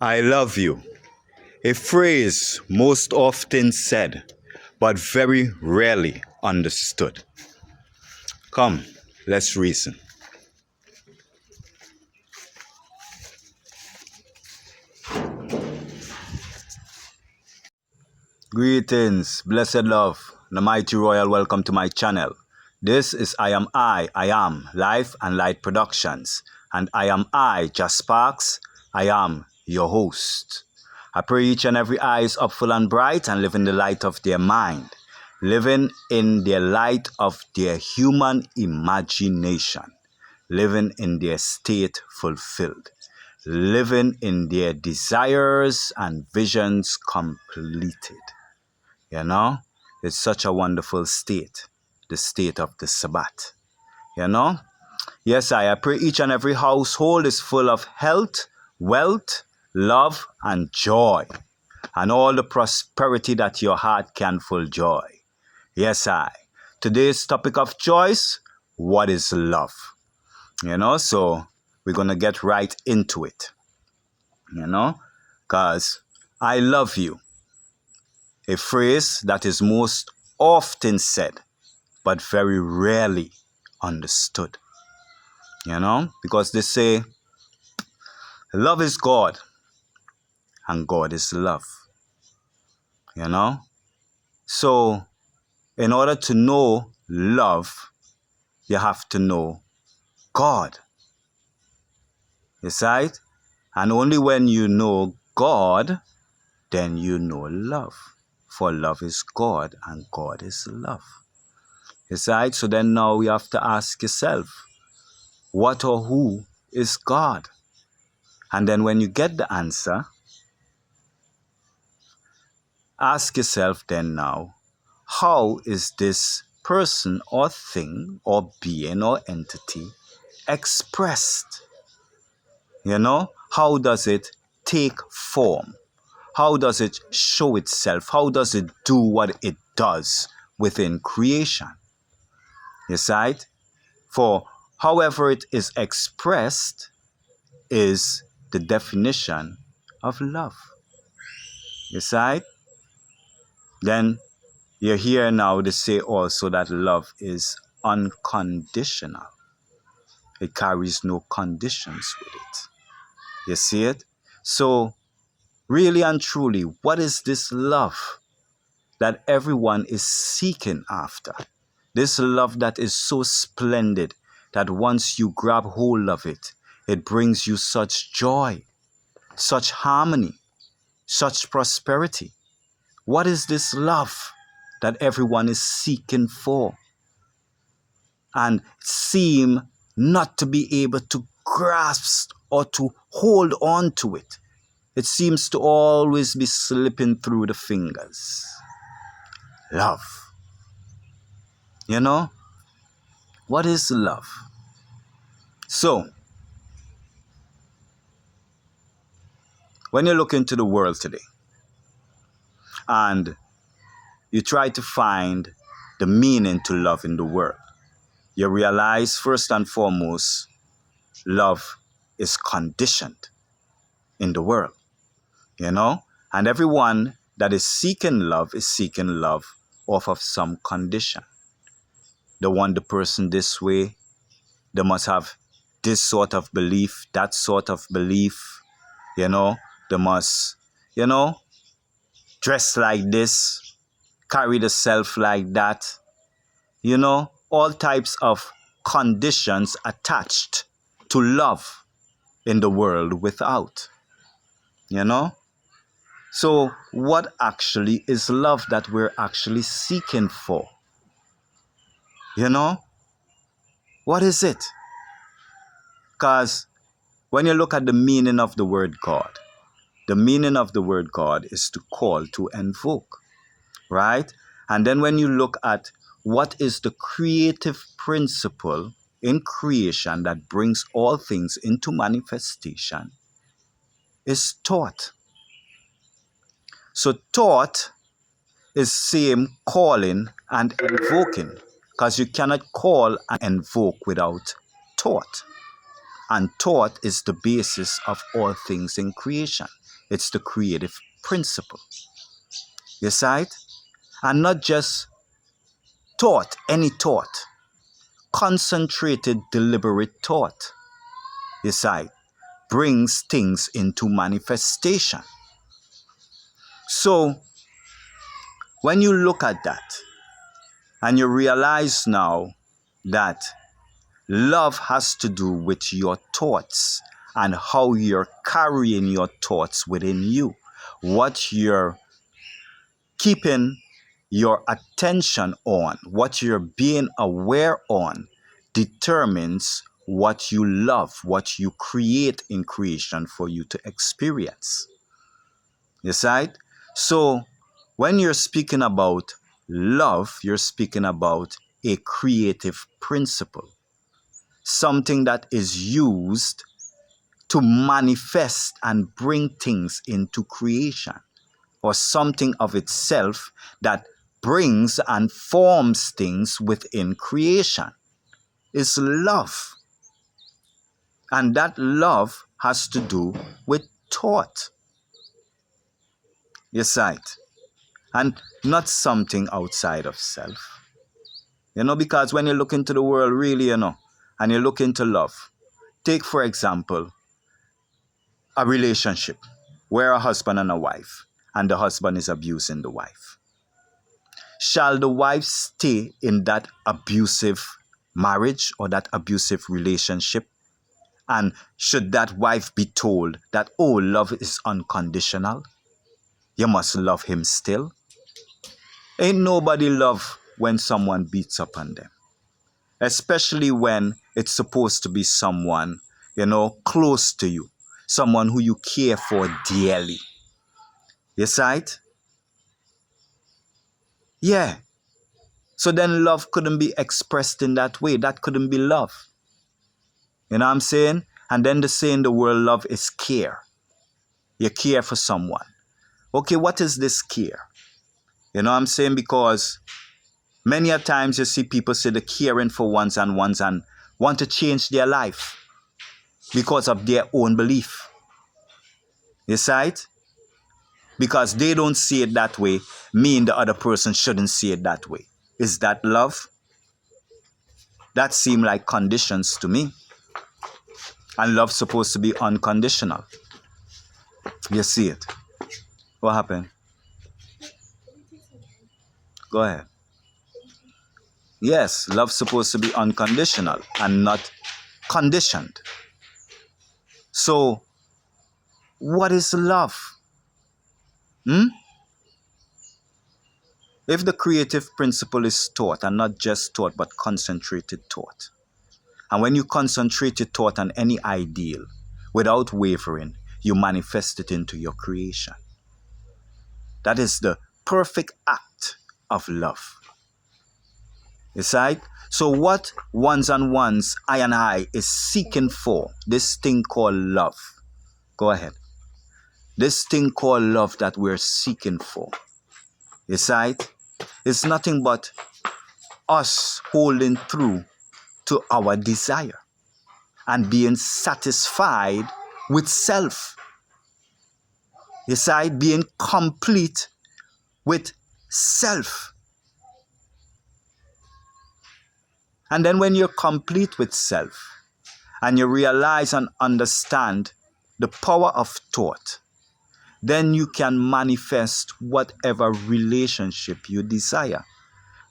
I love you. A phrase most often said, but very rarely understood. Come, let's reason. Greetings, blessed love, the mighty royal welcome to my channel. This is I am Life and Light Productions, and Just Sparks, I am your host. I pray each and every eye is up full and bright and live in the light of their mind, living in the light of their human imagination, living in their state fulfilled, living in their desires and visions completed. You know, it's such a wonderful state, the state of the Sabbath. You know, yes, I pray each and every household is full of health, wealth, love, and joy, and all the prosperity that your heart can full joy. Yes, I. Today's topic of choice: what is love? You know, so we're gonna get right into it. You know, cause I love you, a phrase that is most often said, but very rarely understood. You know, because they say love is God and God is love. You know, so in order to know love, you have to know God. Yes, right? And only when you know God, then you know love. For love is God and God is love. Yes, right? So then now you have to ask yourself, what or who is God? And then when you get the answer, ask yourself then now, how is this person or thing or being or entity expressed? You know, how does it take form? How does it show itself? How does it do what it does within creation? Yes, right? For however it is expressed is the definition of love. Yes, right? Then you hear now they say also that love is unconditional. It carries no conditions with it. You see it? So really and truly, what is this love that everyone is seeking after? This love that is so splendid that once you grab hold of it, it brings you such joy, such harmony, such prosperity. What is this love that everyone is seeking for and seem not to be able to grasp or to hold on to it? It seems to always be slipping through the fingers. Love. You know, what is love? So, when you look into the world today and you try to find the meaning to love in the world, you realize first and foremost, love is conditioned in the world, you know? And everyone that is seeking love is seeking love off of some condition. They want the person this way, they must have this sort of belief, that sort of belief, you know? They must, you know, dress like this, carry the self like that, you know, all types of conditions attached to love in the world without, you know. So what actually is love that we're actually seeking for? You know, what is it? Because when you look at the meaning of the word God, the meaning of the word God is to call, to invoke, right? And then when you look at what is the creative principle in creation that brings all things into manifestation, is thought. So thought is same calling and invoking, because you cannot call and invoke without thought. And thought is the basis of all things in creation. It's the creative principle. You see it? And not just thought, any thought. Concentrated, deliberate thought. You see it? Brings things into manifestation. So, when you look at that, and you realize now that love has to do with your thoughts and how you're carrying your thoughts within you, what you're keeping your attention on, what you're being aware on, determines what you love, what you create in creation for you to experience. You see it? So when you're speaking about love, you're speaking about a creative principle, something that is used to manifest and bring things into creation, or something of itself that brings and forms things within creation. Is love. And that love has to do with thought. You see it? And not something outside of self. Because when you look into the world really, and you look into love, take for example, a relationship where a husband and a wife, and the husband is abusing the wife. Shall the wife stay in that abusive marriage or that abusive relationship? And should that wife be told that, oh, love is unconditional? You must love him still? Ain't nobody love when someone beats up on them. Especially when it's supposed to be someone, close to you. Someone who you care for dearly. You see it? Yeah. So then love couldn't be expressed in that way. That couldn't be love. You know what I'm saying? And then the saying the word love is care. You care for someone. Okay, what is this care? You know what I'm saying? Because many a times you see people say they're caring for ones and want to change their life because of their own belief. You see it? Because they don't see it that way, mean the other person shouldn't see it that way. Is that love? That seem like conditions to me. And love's supposed to be unconditional. You see it? What happened? Go ahead. Yes, love's supposed to be unconditional and not conditioned. So, what is love? If the creative principle is thought, and not just thought, but concentrated thought, and when you concentrate your thought on any ideal, without wavering, you manifest it into your creation. That is the perfect act of love. You see? So what ones and ones, I and I, is seeking for, this thing called love. Go ahead. This thing called love that we're seeking for. You see? It's nothing but us holding through to our desire and being satisfied with self. You see? Being complete with self. And then when you're complete with self and you realize and understand the power of thought, then you can manifest whatever relationship you desire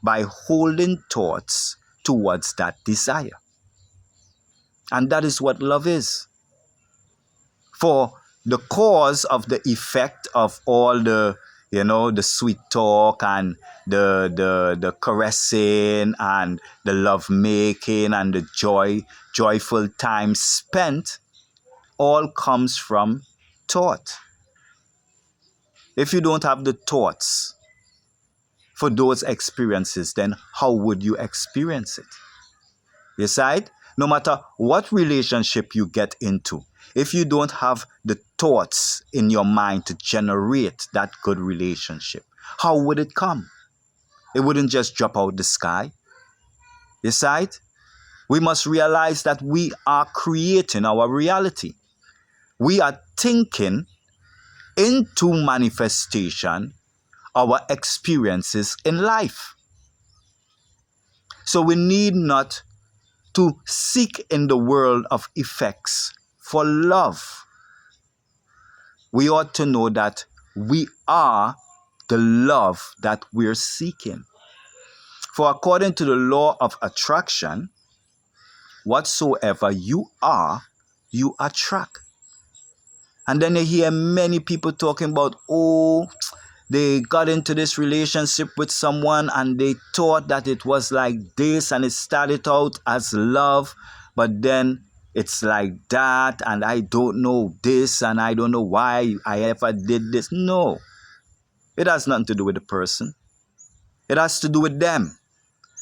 by holding thoughts towards that desire. And that is what love is. For the cause of the effect of all the sweet talk and the caressing and the love making and the joyful time spent, all comes from thought. If you don't have the thoughts for those experiences, then how would you experience it? You see it? No matter what relationship you get into, if you don't have the thoughts in your mind to generate that good relationship, how would it come? It wouldn't just drop out the sky. You see it? We must realize that we are creating our reality. We are thinking into manifestation our experiences in life. So we need not to seek in the world of effects for love. We ought to know that we are the love that we're seeking. For according to the law of attraction, whatsoever you are, you attract. And then you hear many people talking about, oh, they got into this relationship with someone and they thought that it was like this and it started out as love, but then it's like that, and I don't know this and I don't know why I ever did this. No, it has nothing to do with the person. It has to do with them.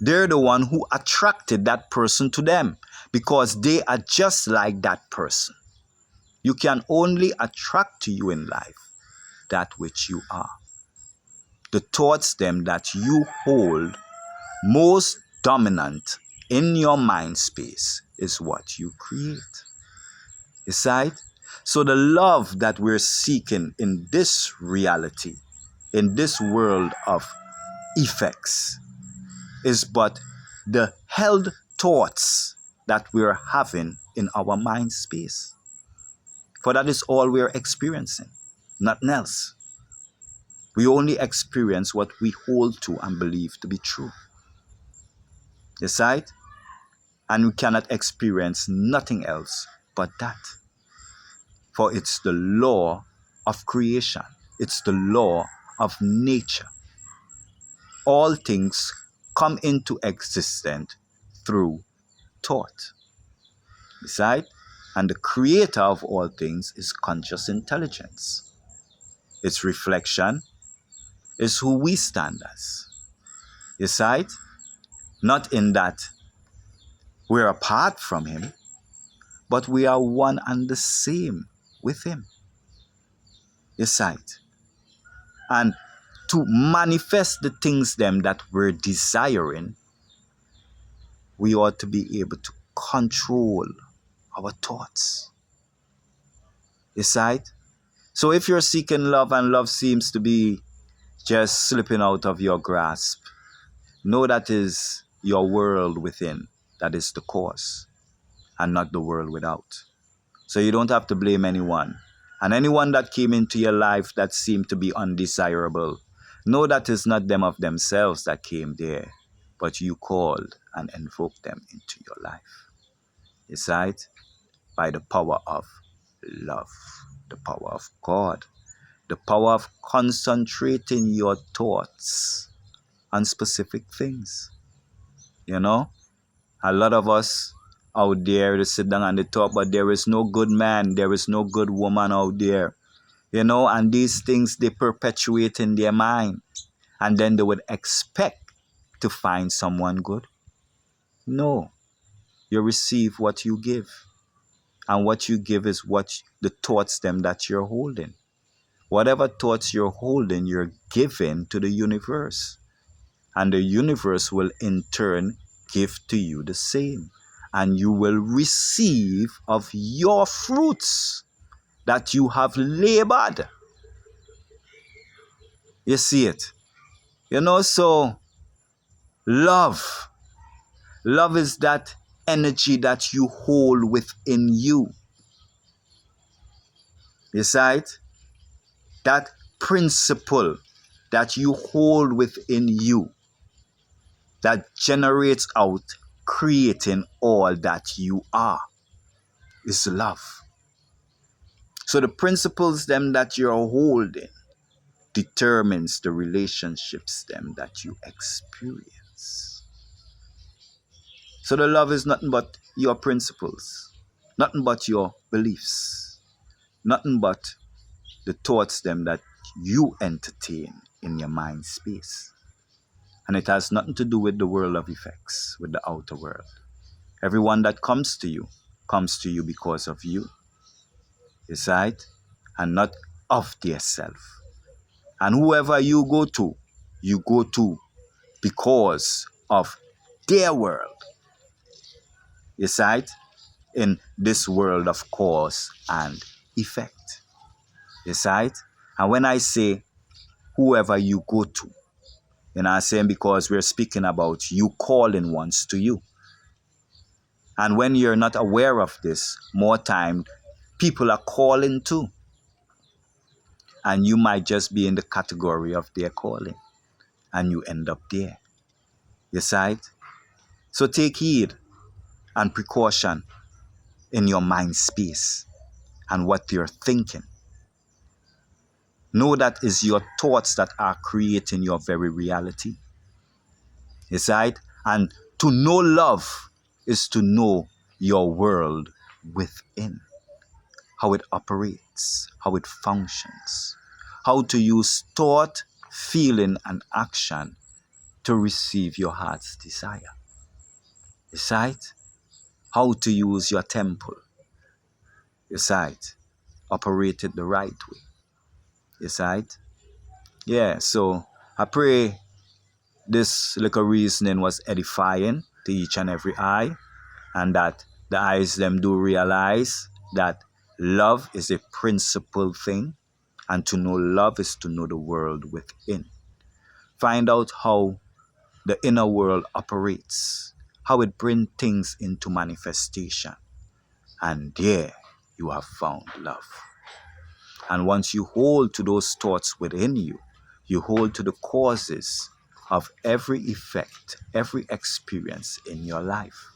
They're the one who attracted that person to them because they are just like that person. You can only attract to you in life that which you are. The thoughts them that you hold most dominant in your mind space is what you create. You see it? So the love that we're seeking in this reality, in this world of effects, is but the held thoughts that we're having in our mind space. For that is all we're experiencing, nothing else. We only experience what we hold to and believe to be true. You see it? And we cannot experience nothing else but that. For it's the law of creation. It's the law of nature. All things come into existence through thought. You see it? And the creator of all things is conscious intelligence. Its reflection is who we stand as. You see it? Not in that we're apart from him, but we are one and the same with him. You see it? And to manifest the things them that we're desiring, we ought to be able to control our thoughts. You see it? So if you're seeking love and love seems to be just slipping out of your grasp, know that is your world within that is the cause and not the world without. So you don't have to blame anyone. And anyone that came into your life that seemed to be undesirable, know that it's not them of themselves that came there, but you called and invoked them into your life. You see it? By the power of love, the power of God, the power of concentrating your thoughts on specific things. You know, a lot of us out there to sit down and they talk, but there is no good man, there is no good woman out there. You know, and these things they perpetuate in their mind. And then they would expect to find someone good. No, you receive what you give. And what you give is what the thoughts them that you're holding. Whatever thoughts you're holding, you're giving to the universe. And the universe will in turn give to you the same. And you will receive of your fruits that you have labored. You see it? You know, so love. Love is that energy that you hold within you. You see it? That principle that you hold within you that generates out creating all that you are is love. So the principles them that you're holding determines the relationships them that you experience. So the love is nothing but your principles, nothing but your beliefs, nothing but the thoughts them that you entertain in your mind space. And it has nothing to do with the world of effects, with the outer world. Everyone that comes to you because of you. Is right? And not of their self. And whoever you go to because of their world. You see it? In this world of cause and effect. You see it? And when I say whoever you go to, I'm saying because we're speaking about you calling ones to you. And when you're not aware of this, more time, people are calling too. And you might just be in the category of their calling. And you end up there. You see it? So take heed and precaution in your mind space and what you're thinking. Know that is your thoughts that are creating your very reality. You see it? And to know love is to know your world within. How it operates, how it functions, how to use thought, feeling, and action to receive your heart's desire. You see it? How to use your temple. You see it? Operate it the right way. You see it? Yeah, so I pray this little reasoning was edifying to each and every eye, and that the eyes them do realize that love is a principal thing, and to know love is to know the world within. Find out how the inner world operates, how it brings things into manifestation, and there you have found love. And once you hold to those thoughts within you, you hold to the causes of every effect, every experience in your life.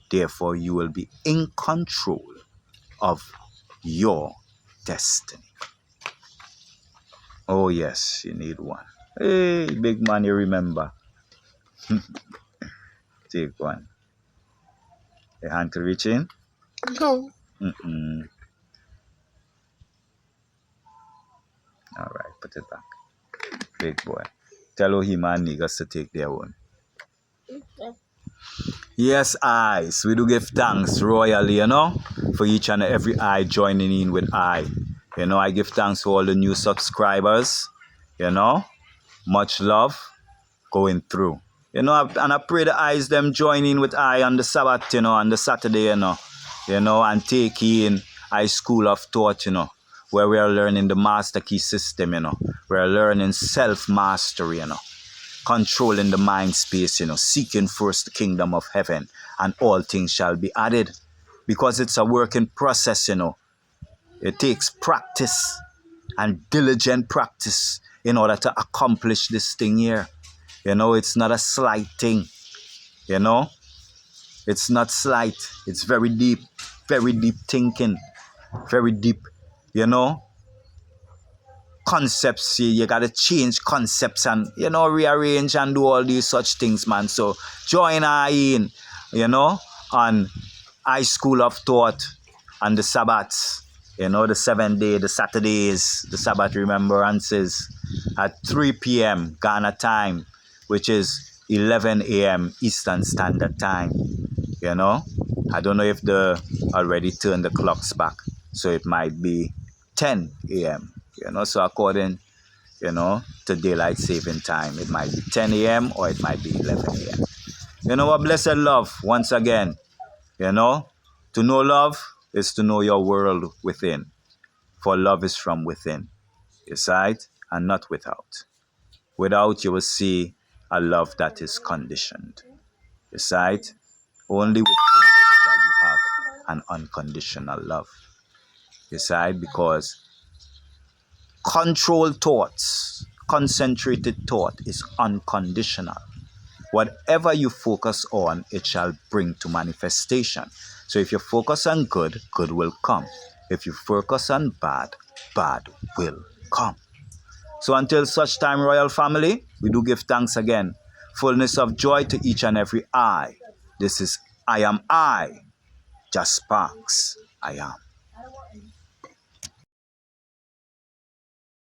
Therefore, you will be in control of your destiny. Oh, yes, you need one. Hey, big man, you remember. Take one. Your hand to reach in? No. Mm-mm. All right, put it back. Big boy. Tell Ohima and niggas to take their one. Yes, eyes. We do give thanks royally, for each and every eye joining in with I. I give thanks to all the new subscribers, much love going through. And I pray the eyes them join in with I on the Sabbath, on the Saturday, and take in I School of Thought, where we are learning the master key system, we're learning self-mastery, controlling the mind space, seeking first the kingdom of heaven, and all things shall be added. Because it's a working process, It takes practice and diligent practice in order to accomplish this thing here. It's not a slight thing, It's not slight. It's very deep thinking, very deep, concepts. You got to change concepts and, rearrange and do all these such things, man. So join I in, on I School of Thought on the Sabbaths, the 7th day, the Saturdays, the Sabbath remembrances at 3 p.m. Ghana time, which is 11 a.m. Eastern Standard Time. I don't know if they already turned the clocks back, so it might be 10 a.m. So according, to daylight saving time, it might be 10 a.m. or it might be 11 a.m. A blessed love once again. To know love is to know your world within, for love is from within, and not without. Without, you will see a love that is conditioned. Only within shall you have an unconditional love. Because controlled thoughts, concentrated thought is unconditional. Whatever you focus on, it shall bring to manifestation. So if you focus on good, good will come. If you focus on bad, bad will come. So until such time, royal family, we do give thanks again. Fullness of joy to each and every eye. This is I Am I, Just Sparks. I Am.